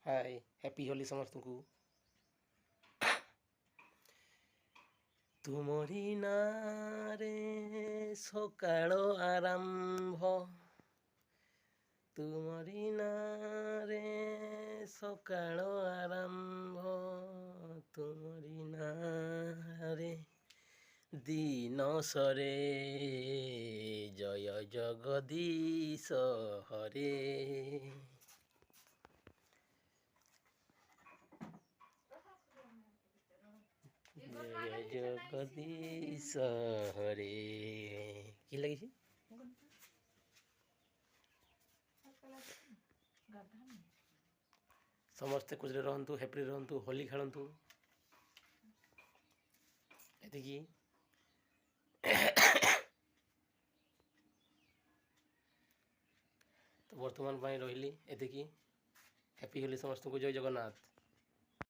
Hi happy Holi समस्त को। तुमरी नारे सकाळ आरंभ, तुमरी नारे सकाळ आरंभ, तुमरी नारे दिन सरे जय जगदीश हरे। जय जगदीश हरे। कि लगी समस्ते कुछ रहतु हैप्पी रहतु होली खेलतु एतिकी। तो वर्तमान रही एतिकी। हैप्पी होली समस्त को। जय जगन्नाथ।